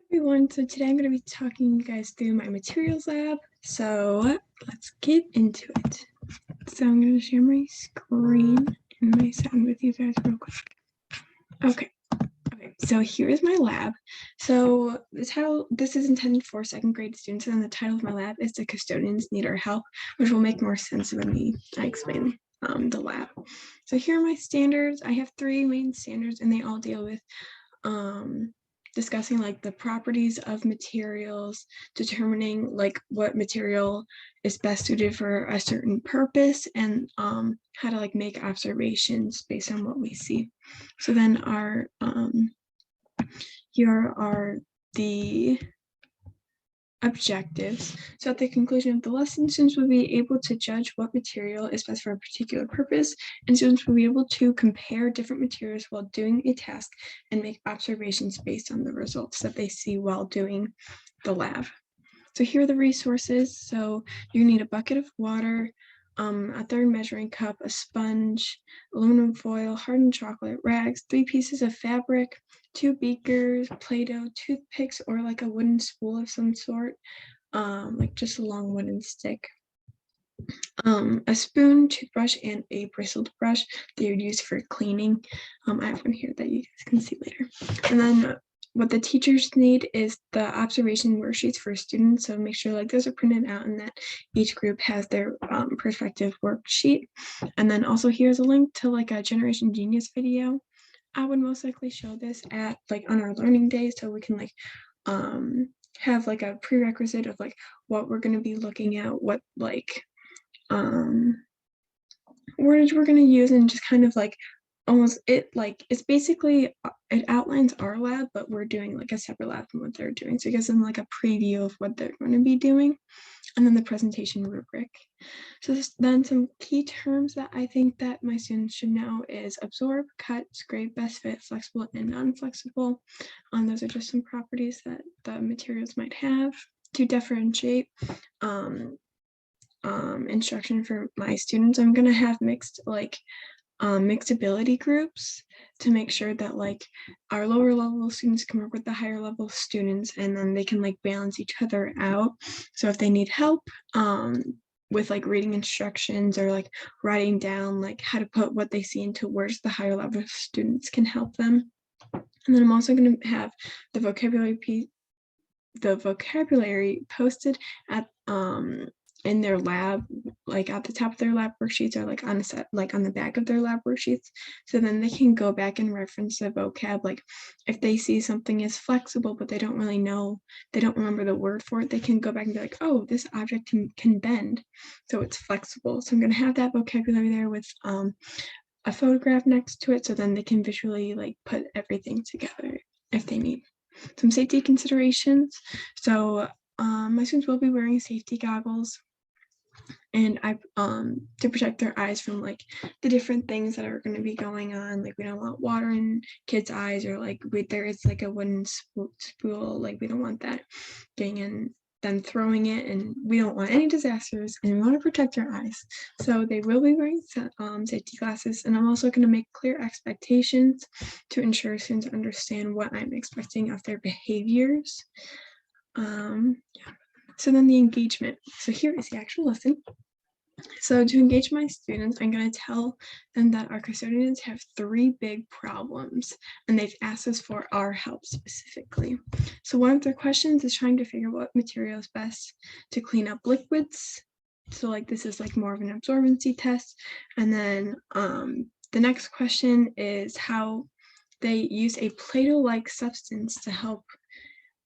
Everyone, so today I'm going to be talking you guys through my materials lab, so let's get into it. So I'm going to share my screen and my sound with you guys real quick. Okay, so here's my lab. So the title, this is intended for second grade students, and the title of my lab is The Custodians Need Our Help, which will make more sense when I explain the lab. So here are my standards. I have 3 main standards, and they all deal with discussing like the properties of materials, determining like what material is best suited for a certain purpose, and how to like make observations based on what we see. So then our here are the objectives. So at the conclusion of the lesson, students will be able to judge what material is best for a particular purpose, and students will be able to compare different materials while doing a task and make observations based on the results that they see while doing the lab. So here are the resources. So you need a bucket of water, a third measuring cup, a sponge, aluminum foil, hardened chocolate, rags, 3 pieces of fabric, 2 beakers, Play-Doh, toothpicks, or like a wooden spool of some sort, like just a long wooden stick. A spoon, toothbrush, and a bristled brush that you'd use for cleaning. I have one here that you guys can see later. And then what the teachers need is the observation worksheets for students. So make sure like those are printed out and that each group has their perspective worksheet. And then also here's a link to like a Generation Genius video. I would most likely show this at like on our learning days, so we can like have like a prerequisite of like what we're going to be looking at, what like words we're going to use, and just kind of like almost it like it's basically it outlines our lab, but we're doing like a separate lab from what they're doing, so it gives them like a preview of what they're going to be doing, and then the presentation rubric. So then some key terms that I think that my students should know is absorb, cut, scrape, best fit, flexible, and non-flexible. Those are just some properties that the materials might have. To differentiate instruction for my students, I'm going to have mixed ability groups to make sure that like our lower level students can work with the higher level students, and then they can like balance each other out. So if they need help with like reading instructions or like writing down like how to put what they see into words, the higher level students can help them. And then I'm also going to have the vocabulary posted at in their lab, like at the top of their lab worksheets, or like on a set, like on the back of their lab worksheets, so then they can go back and reference the vocab. Like if they see something is flexible but they don't really know, they don't remember the word for it, they can go back and be like, oh, this object can bend, so it's flexible. So I'm going to have that vocabulary there with a photograph next to it, so then they can visually like put everything together if they need. Some safety considerations. So my students will be wearing safety goggles, and I to protect their eyes from like the different things that are going to be going on. Like we don't want water in kids' eyes, or like there is like a wooden spool, like we don't want that getting in, them throwing it, and we don't want any disasters, and we want to protect their eyes. So they will be wearing safety glasses, and I'm also going to make clear expectations to ensure students understand what I'm expecting of their behaviors. Yeah. So then the engagement. So here is the actual lesson. So to engage my students, I'm going to tell them that our custodians have 3 big problems, and they've asked us for our help specifically. So one of their questions is trying to figure out what material is best to clean up liquids. So like this is like more of an absorbency test. And then the next question is how they use a Play-Doh-like substance to help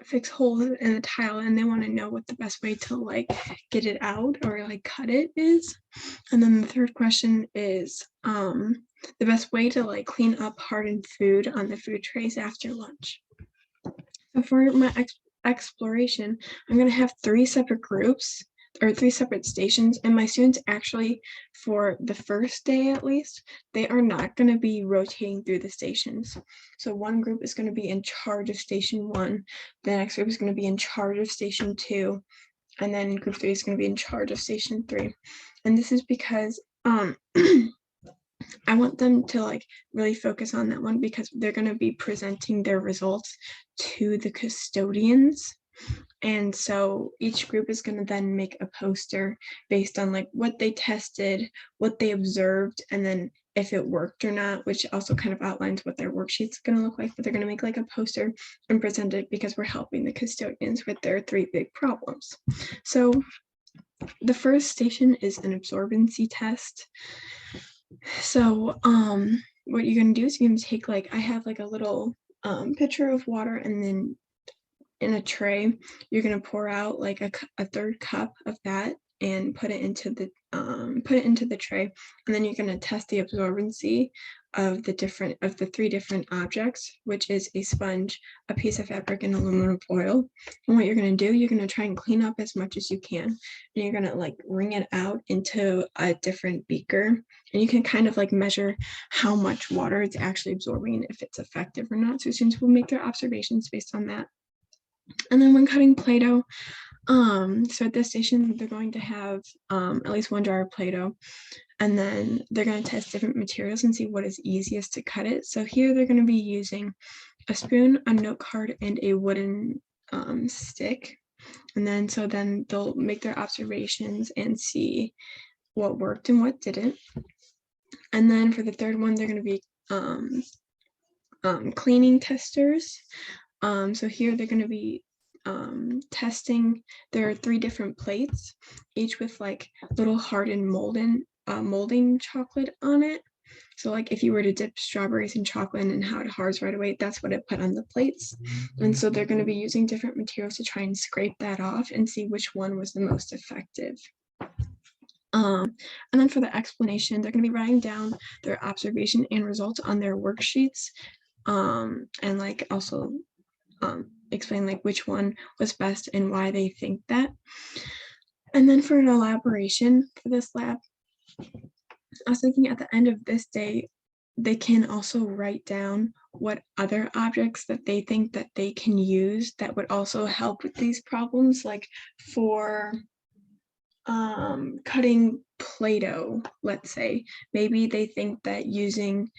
fix holes in the tile, and they want to know what the best way to like get it out or like cut it is. And then the third question is the best way to like clean up hardened food on the food trays after lunch. So for my exploration, I'm going to have 3 separate groups, or 3 separate stations, and my students actually, for the first day at least, they are not going to be rotating through the stations. So one group is going to be in charge of station 1, the next group is going to be in charge of station 2, and then group 3 is going to be in charge of station 3. And this is because I want them to like really focus on that one because they're going to be presenting their results to the custodians. And so each group is going to then make a poster based on like what they tested, what they observed, and then if it worked or not, which also kind of outlines what their worksheet's going to look like. But they're going to make like a poster and present it because we're helping the custodians with their 3 big problems. So the first station is an absorbency test. So what you're going to do is you're going to take like, I have like a little pitcher of water, and then in a tray, you're going to pour out like a third cup of that and put it into the tray, and then you're going to test the absorbency of the 3 different objects, which is a sponge, a piece of fabric, and aluminum foil. And what you're going to do, you're going to try and clean up as much as you can, and you're going to like wring it out into a different beaker, and you can kind of like measure how much water it's actually absorbing and if it's effective or not. So students will make their observations based on that. And then when cutting Play-Doh, so at this station, they're going to have at least 1 jar of Play-Doh, and then they're going to test different materials and see what is easiest to cut it. So here they're going to be using a spoon, a note card, and a wooden stick. And then they'll make their observations and see what worked and what didn't. And then for the third one, they're going to be cleaning testers. So here they're going to be testing. There are 3 different plates, each with like little hardened molding chocolate on it. So like if you were to dip strawberries in chocolate and how it hards right away, that's what it put on the plates. And so they're going to be using different materials to try and scrape that off and see which one was the most effective. And then for the explanation, they're going to be writing down their observation and results on their worksheets, and like also explain like which one was best and why they think that. And then for an elaboration for this lab, I was thinking at the end of this day, they can also write down what other objects that they think that they can use that would also help with these problems, like for cutting Play-Doh, let's say. Maybe they think that using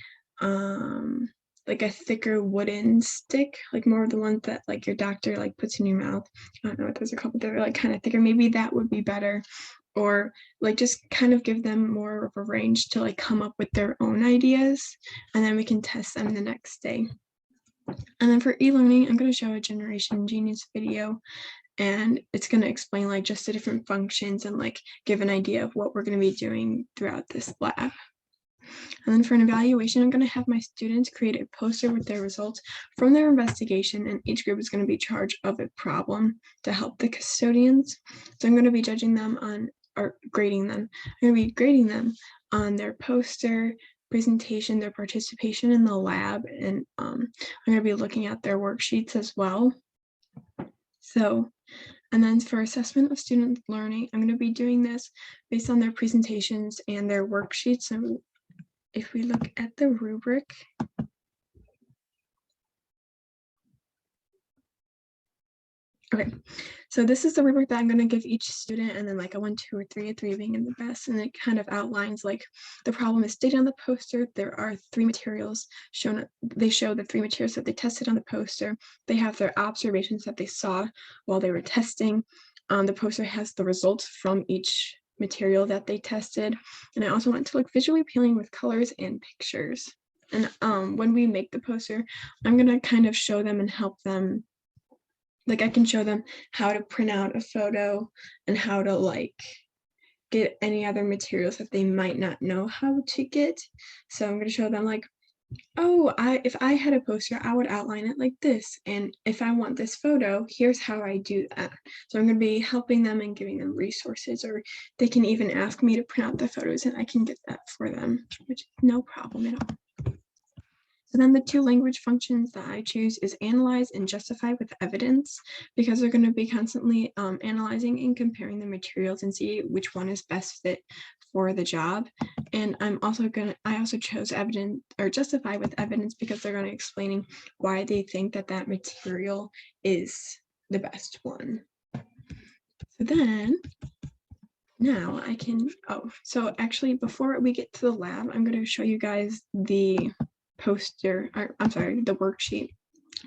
like a thicker wooden stick, like more of the ones that like your doctor like puts in your mouth. I don't know, there's a couple that are like kind of thicker. Maybe that would be better. Or like just kind of give them more of a range to like come up with their own ideas, and then we can test them the next day. And then for e-learning, I'm going to show a Generation Genius video, and it's going to explain like just the different functions and like give an idea of what we're going to be doing throughout this lab. And then for an evaluation, I'm going to have my students create a poster with their results from their investigation, and each group is going to be charged of a problem to help the custodians. So I'm going to be judging them on, or grading them. I'm going to be grading them on their poster, presentation, their participation in the lab, and I'm going to be looking at their worksheets as well. So, and then for assessment of student learning, I'm going to be doing this based on their presentations and their worksheets. So if we look at the rubric, okay, so this is the rubric that I'm going to give each student, and then like a 1, 2, or 3, a 3 being in the best, and it kind of outlines like the problem is stated on the poster. There are 3 materials shown. They show the 3 materials that they tested on the poster. They have their observations that they saw while they were testing. The poster has the results from each material that they tested, and I also want to look visually appealing with colors and pictures. And when we make the poster, I'm going to kind of show them and help them. Like I can show them how to print out a photo and how to like get any other materials that they might not know how to get. So I'm going to show them like, oh, if I had a poster, I would outline it like this. And if I want this photo, here's how I do that. So I'm going to be helping them and giving them resources, or they can even ask me to print out the photos and I can get that for them, which is no problem at all. So then the 2 language functions that I choose is analyze and justify with evidence, because they're going to be constantly analyzing and comparing the materials and see which one is best fit for the job. And I also chose evidence or justify with evidence because they're going to explaining why they think that that material is the best one. So then now I can, so actually before we get to the lab, I'm going to show you guys the poster, or I'm sorry, the worksheet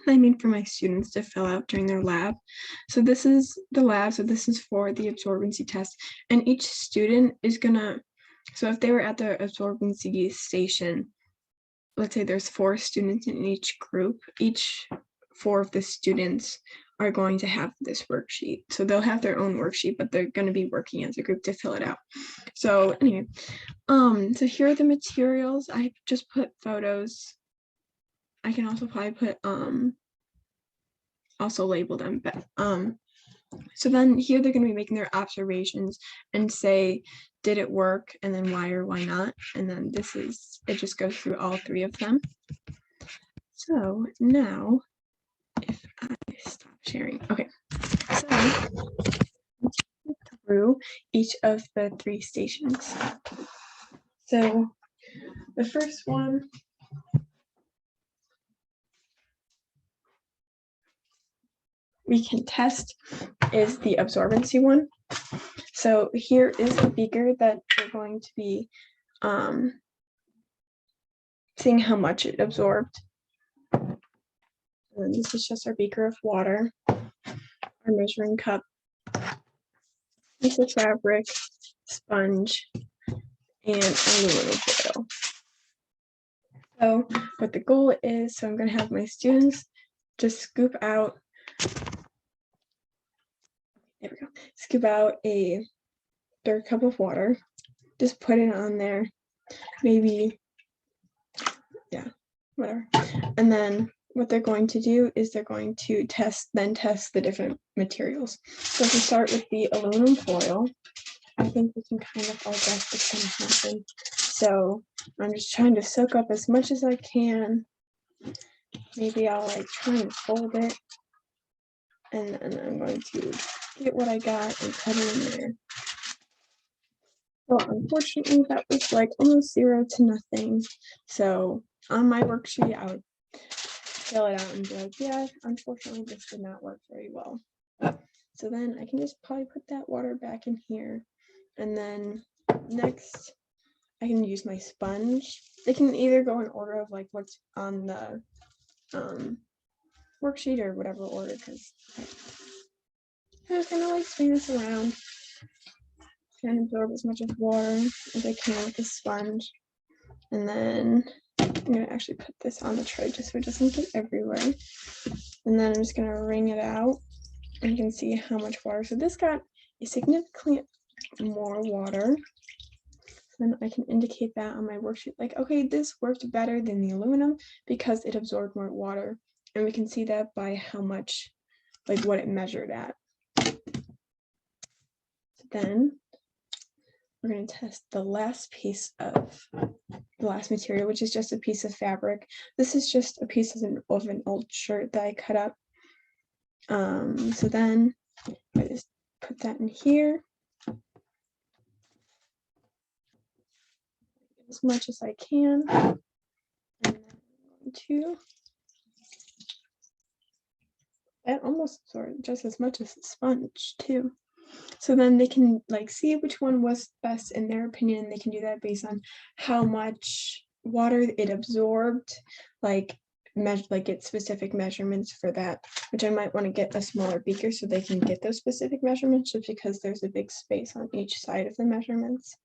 I made for my students to fill out during their lab. So this is the lab, so this is for the absorbency test, and each student is gonna, so if they were at the absorbency station, let's say there's 4 students in each group, each 4 of the students are going to have this worksheet. So they'll have their own worksheet, but they're going to be working as a group to fill it out. So anyway, so here are the materials. I just put photos. I can also probably put also label them, but so then here they're going to be making their observations and say, did it work, and then why or why not, and then this is, it just goes through all 3 of them. So now if I stop sharing, okay, so through each of the 3 stations. So the first one we can test is the absorbency one. So here is a beaker that we're going to be seeing how much it absorbed. And this is just our beaker of water, our measuring cup, piece of fabric, sponge, and aluminum foil. So what the goal is, so I'm going to have my students just scoop out, there we go, scoop out a 1/3 cup of water, just put it on there, maybe, yeah, whatever. And then what they're going to do is they're going to test the different materials. So if we start with the aluminum foil, I think we can kind of all guess what's going to happen. So I'm just trying to soak up as much as I can. Maybe I'll like try and fold it, and then I'm going to get what I got and put it in there. Well, unfortunately, that was like almost 0 to nothing. So on my worksheet, I would fill it out and be like, yeah, unfortunately, this did not work very well. So then I can just probably put that water back in here. And then next, I can use my sponge. They can either go in order of like what's on the worksheet or whatever order, because I'm just gonna like swing this around, try and absorb as much of water as I can with the sponge. And then I'm gonna actually put this on the tray just so it doesn't get everywhere. And then I'm just gonna wring it out, and you can see how much water. So this got a significantly more water. Then I can indicate that on my worksheet, like, okay, this worked better than the aluminum because it absorbed more water. And we can see that by how much, like what it measured at. So then we're going to test the last piece of the last material, which is just a piece of fabric. This is just a piece of an old shirt that I cut up. So then I just put that in here as much as I can, and then I'm going to, that almost absorbed just as much as the sponge too. So then they can like see which one was best in their opinion. They can do that based on how much water it absorbed, like get specific measurements for that, which I might want to get a smaller beaker so they can get those specific measurements, just because there's a big space on each side of the measurements.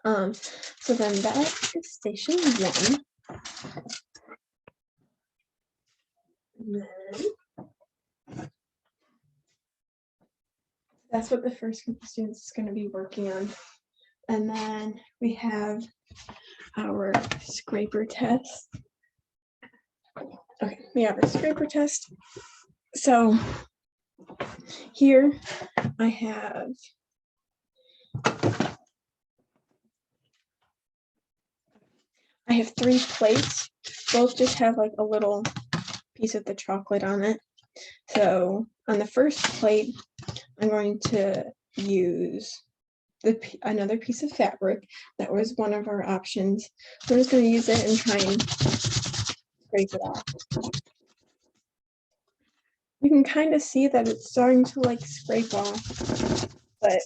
So then that is station 1. And then that's what the first group of students is going to be working on. And then we have our scraper test. Okay, we have our scraper test. So here I have I have 3 plates. Both just have like a little piece of the chocolate on it. So on the first plate, I'm going to use another piece of fabric. That was one of our options. So I'm just going to use it and try and scrape it off. You can kind of see that it's starting to like scrape off. but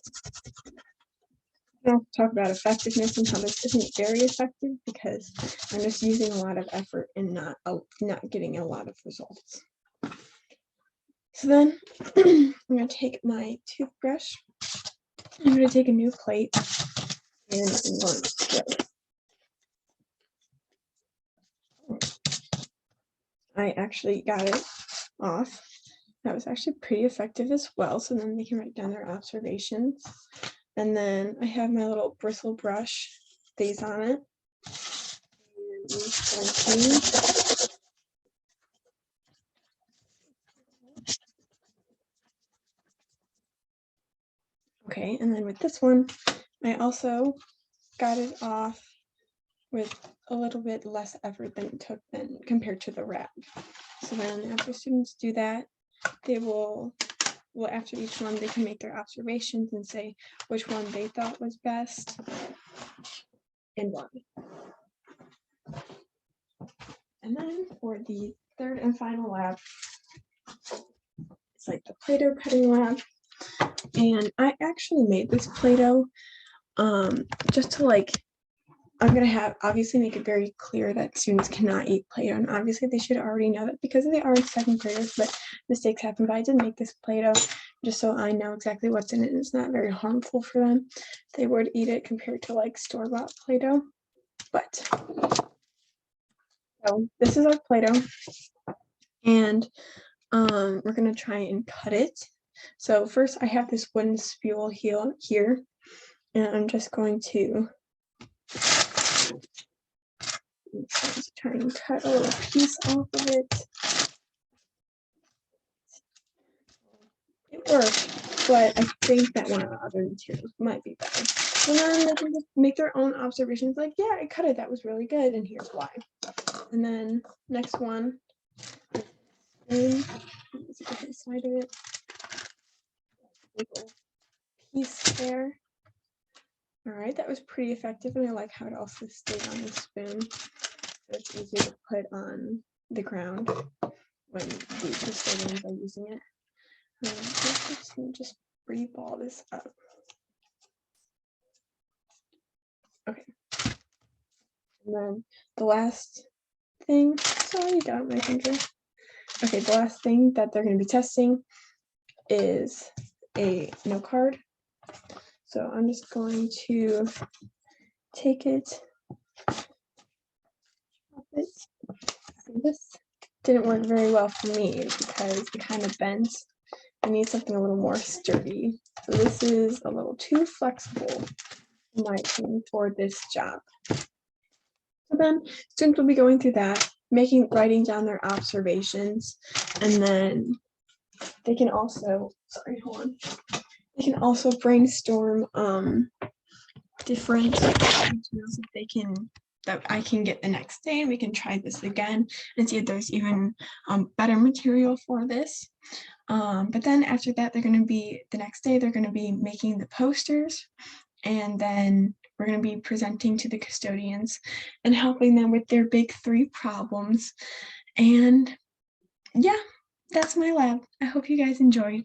I'll talk about effectiveness and how this isn't very effective because I'm just using a lot of effort and not getting a lot of results. So then I'm going to take my toothbrush. I'm going to take a new plate and I'm going to I actually got it off. That was actually pretty effective as well. So then they can write down their observations. And then I have my little bristle brush, these on it. Okay, and then with this one, I also got it off with a little bit less effort than it took compared to the wrap. So then after students do that, they will after each one, they can make their observations and say which one they thought was best and why. And then for the third and final lab, it's like the Play-Doh cutting lab. And I actually made this Play-Doh just to I'm going to obviously make it very clear that students cannot eat Play-Doh, and obviously they should already know that because they are second graders, but mistakes happen. But I did make this Play-Doh just so I know exactly what's in it, and it's not very harmful for them. They would eat it compared to store-bought Play-Doh. But so this is our Play-Doh, and we're going to try and cut it. So first I have this wooden spool here, and I'm just going to try and cut a little piece off of it. It worked, but I think that one of the other materials might be better. And then they can just make their own observations like, yeah, I cut it, that was really good, and here's why. And then next one, let's get the side of it. Little piece there. All right, that was pretty effective, and I like how it also stayed on the spoon. So it's easier to put on the ground when the custodians are using it. Just re-ball this up. Okay. And then the last thing, sorry, got my finger. Okay, the last thing that they're going to be testing is a note card. So I'm just going to take it. This didn't work very well for me because it kind of bends. I need something a little more sturdy. So this is a little too flexible, in my opinion, for this job. So then students will be going through that, writing down their observations, and then they can also, they can also brainstorm different materials that I can get the next day, and we can try this again and see if there's even better material for this. But then after that, the next day, they're going to be making the posters, and then we're going to be presenting to the custodians and helping them with their big 3 problems. And yeah, that's my lab. I hope you guys enjoyed.